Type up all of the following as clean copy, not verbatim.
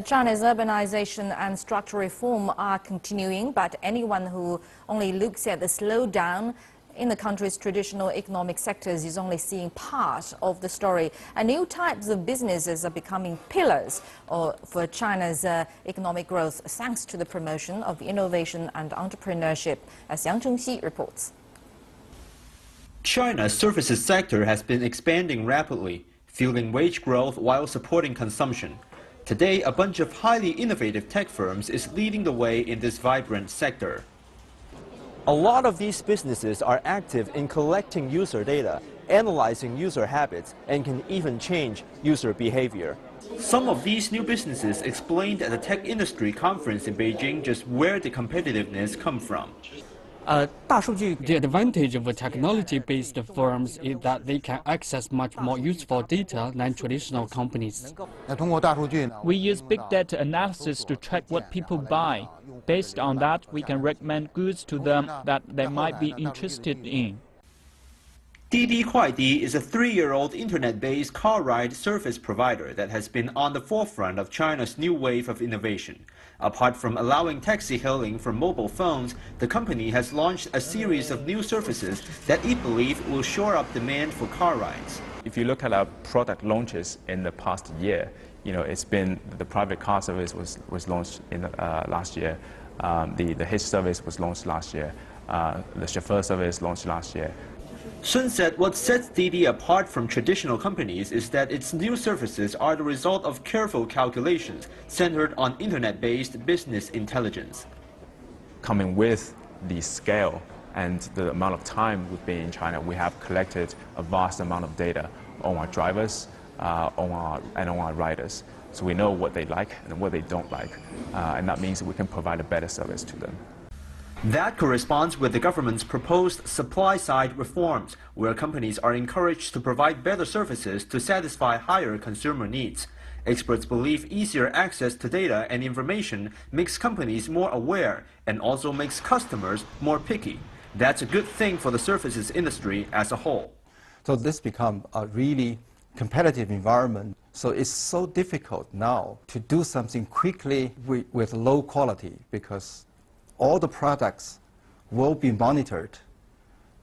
China's urbanization and structural reform are continuing, but anyone who only looks at the slowdown in the country's traditional economic sectors is only seeing part of the story. And new types of businesses are becoming pillars for China's economic growth, thanks to the promotion of innovation and entrepreneurship, as Yang Chengxi reports. China's services sector has been expanding rapidly, fueling wage growth while supporting consumption. Today, a bunch of highly innovative tech firms is leading the way in this vibrant sector. A lot of these businesses are active in collecting user data, analyzing user habits, and can even change user behavior. Some of these new businesses explained at the Tech Industry Conference in Beijing just where the competitiveness comes from. The advantage of technology-based firms is that they can access much more useful data than traditional companies. We use big data analysis to track what people buy. Based on that, we can recommend goods to them that they might be interested in. Didi Kuaidi is a 3-year-old internet-based car ride service provider that has been on the forefront of China's new wave of innovation. Apart from allowing taxi hailing from mobile phones, the company has launched a series of new services that it believes will shore up demand for car rides. If you look at our product launches in the past year, it's been the private car service was launched in last year, the hitch service was launched last year, the chauffeur service launched last year. Sun said what sets Didi apart from traditional companies is that its new services are the result of careful calculations centered on internet-based business intelligence. Coming with the scale and the amount of time we've been in China, we have collected a vast amount of data on our drivers on our riders. So we know what they like and what they don't like, and that means that we can provide a better service to them. That corresponds with the government's proposed supply-side reforms, where companies are encouraged to provide better services to satisfy higher consumer needs. Experts believe easier access to data and information makes companies more aware and also makes customers more picky. That's a good thing for the services industry as a whole. So this becomes a really competitive environment. So it's so difficult now to do something quickly with low quality, because all the products will be monitored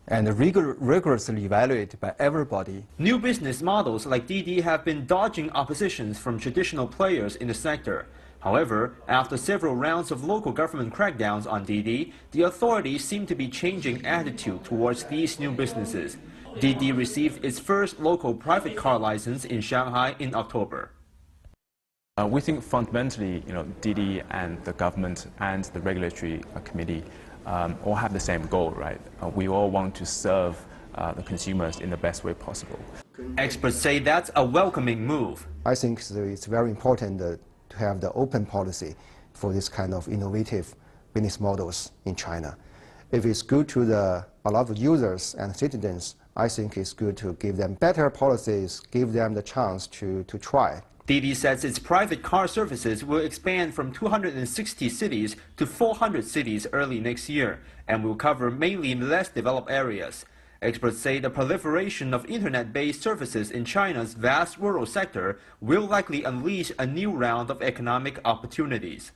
and rigorously evaluated by everybody. New business models like Didi have been dodging oppositions from traditional players in the sector. However, after several rounds of local government crackdowns on Didi, the authorities seem to be changing attitude towards these new businesses. Didi received its first local private car license in Shanghai in October. We think fundamentally, Didi and the government and the regulatory committee all have the same goal, right? We all want to serve the consumers in the best way possible. Experts say that's a welcoming move. I think it's very important to have the open policy for this kind of innovative business models in China. If it's good to a lot of users and citizens, I think it's good to give them better policies, give them the chance to try. Didi says its private car services will expand from 260 cities to 400 cities early next year and will cover mainly less developed areas. Experts say the proliferation of internet-based services in China's vast rural sector will likely unleash a new round of economic opportunities.